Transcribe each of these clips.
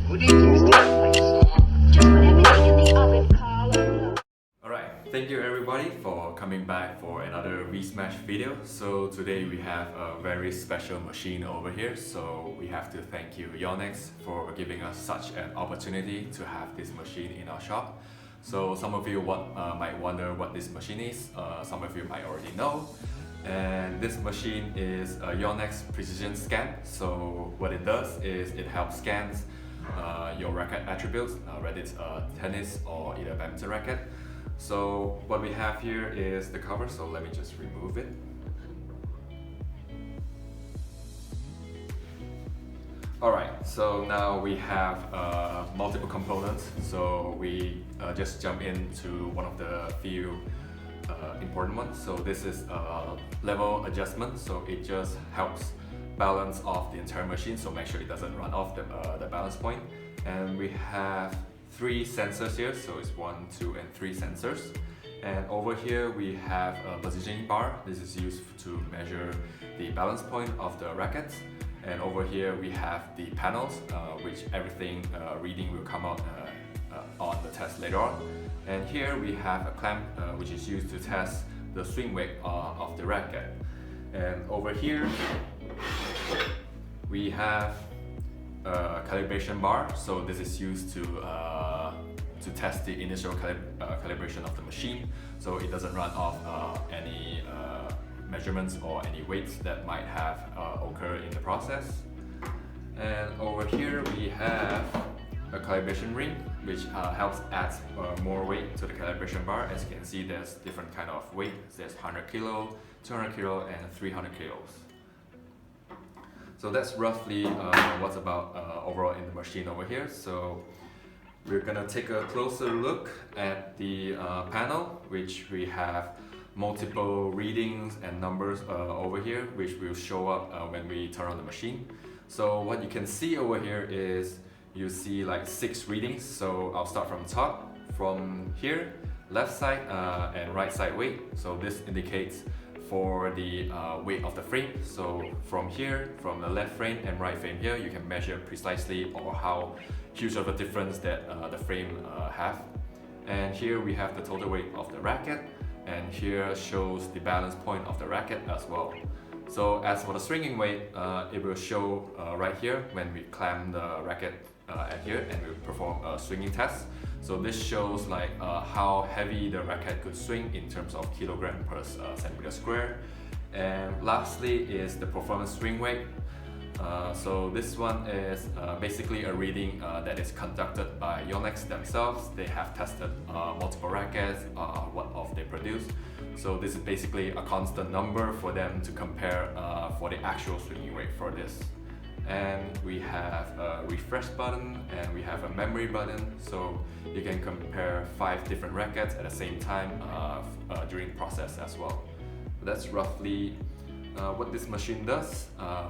Alright, thank you everybody for coming back for another Vsmash video. So today we have a very special machine over here. So we have to thank you Yonex for giving us such an opportunity to have this machine in our shop. So some of you might wonder what this machine is, some of you might already know. And this machine is a Yonex Precision Scan. So what it does is it helps scans your racket attributes, whether it's a tennis or either badminton racket. So what we have here is the cover, so let me just remove it. Alright, so now we have multiple components, so we just jump into one of the few important ones. So this is a level adjustment, so it just helps balance off the entire machine, so make sure it doesn't run off the balance point. And we have 3 sensors here, so it's 1, 2 and 3 sensors. And over here we have a positioning bar. This is used to measure the balance point of the rackets. And over here we have the panels, which everything reading will come out on the test later on. And here we have a clamp which is used to test the swing weight of the racket. And over here we have a calibration bar, so this is used to test the initial calibration of the machine, so it doesn't run off any measurements or any weights that might have occurred in the process. And over here we have a calibration ring, which helps add more weight to the calibration bar. As you can see, there's different kind of weight. There's 100 kilo, 200 kilo and 300 kilos. So that's roughly what's about overall in the machine over here. So we're gonna take a closer look at the panel, which we have multiple readings and numbers over here, which will show up when we turn on the machine. So what you can see over here is you see like 6 readings. So I'll start from top. From here, left side and right side weight. So this indicates for the weight of the frame. So from here, from the left frame and right frame here, you can measure precisely or how huge of a difference that the frame have. And here we have the total weight of the racket, and here shows the balance point of the racket as well. So as for the swinging weight, it will show right here when we clamp the racket at here and we perform a swinging test. So this shows like how heavy the racket could swing in terms of kilogram per centimeter square. And lastly is the performance swing weight. So this one is basically a reading that is conducted by Yonex themselves. They have tested multiple rackets, what they produce. So this is basically a constant number for them to compare for the actual swinging weight for this. And we have a refresh button and we have a memory button, so you can compare 5 different rackets at the same time during the process as well. That's roughly what this machine does,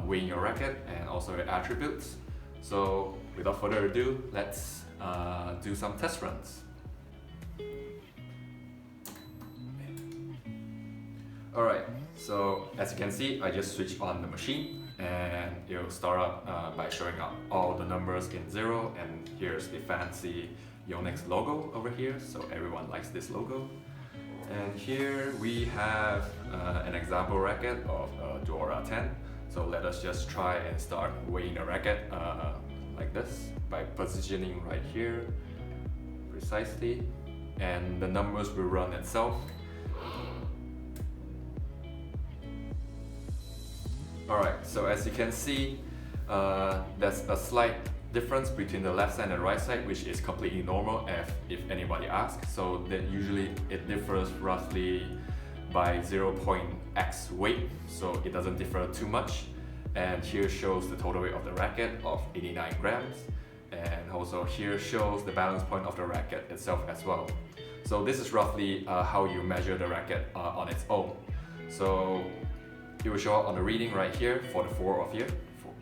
weighing your racket and also your attributes. So without further ado, let's do some test runs. Alright, so as you can see, I just switched on the machine and it'll start up by showing up all the numbers in 0, and here's the fancy Yonex logo over here, so everyone likes this logo. And here we have an example racket of Dora 10. So let us just try and start weighing the racket like this by positioning right here precisely, and the numbers will run itself. Alright, so as you can see, there's a slight difference between the left side and right side, which is completely normal if anybody asks. So that usually it differs roughly by 0.x weight, so it doesn't differ too much. And here shows the total weight of the racket of 89 grams. And also here shows the balance point of the racket itself as well. So this is roughly how you measure the racket on its own. So it will show up on the reading right here for the 4 of here,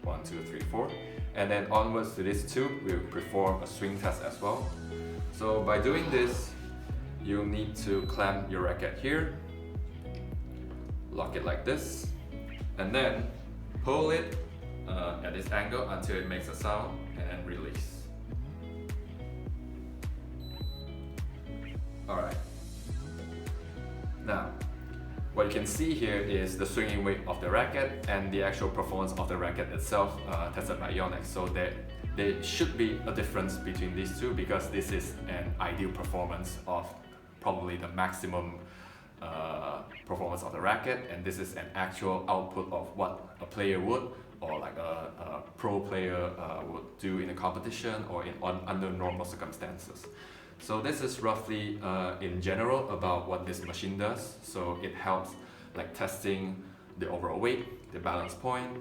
1, 2, 3, 4. And then onwards to this 2, we'll perform a swing test as well. So by doing this, you need to clamp your racket here, lock it like this, and then pull it at this angle until it makes a sound and release. Alright. Now, what you can see here is the swinging weight of the racket and the actual performance of the racket itself tested by Yonex. So there should be a difference between these two because this is an ideal performance of probably the maximum performance of the racket, and this is an actual output of what a player would, or like a pro player would do in a competition or under normal circumstances. So this is roughly in general about what this machine does. So it helps like testing the overall weight, the balance point,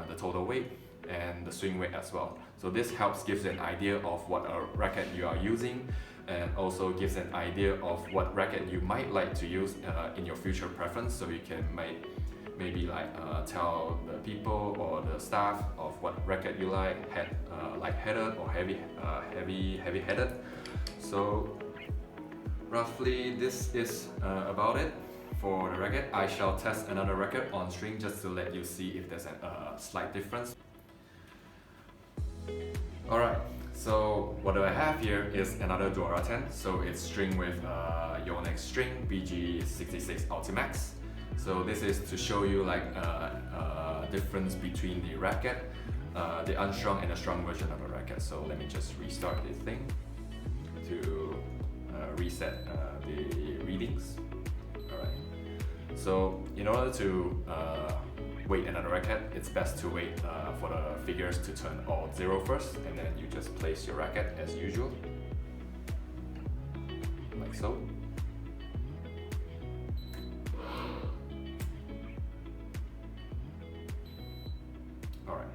the total weight, and the swing weight as well. So this gives an idea of what a racket you are using, and also gives an idea of what racket you might like to use in your future preference. So you can maybe tell the people or the staff of what racket you like, light-headed or heavy-headed. So roughly this is about it for the racket. I shall test another racket on string just to let you see if there's a slight difference. Alright, so what do I have here is another Dora 10. So it's string with Yonex string BG66 Ultimax. So this is to show you like difference between the racket, the unstrung and the strung version of a racket. So let me just restart this thing to reset the readings. Alright, so in order to weight another racket, it's best to wait for the figures to turn all 0 first, and then you just place your racket as usual, like so. Alright,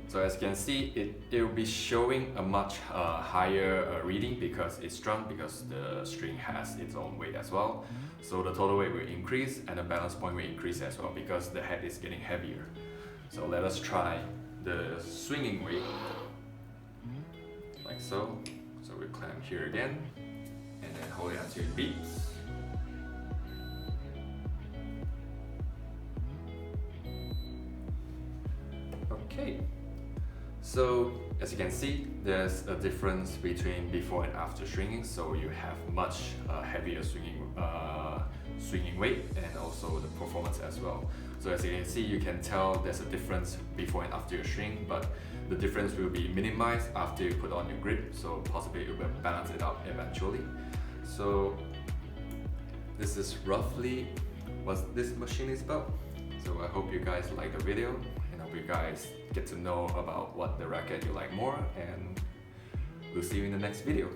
so as you can see, it will be showing a much higher reading because it's strung, because the string has its own weight as well. So the total weight will increase and the balance point will increase as well because the head is getting heavier. So let us try the swinging weight, like so. So we clamp here again and then hold it until it beeps. Okay, so as you can see, there's a difference between before and after stringing. So you have much heavier swinging weight and also the performance as well. So as you can see, you can tell there's a difference before and after your string, but the difference will be minimized after you put on your grip. So possibly it will balance it out eventually. So this is roughly what this machine is about. So I hope you guys like the video, and I hope you guys get to know about what the racket you like more, and we'll see you in the next video.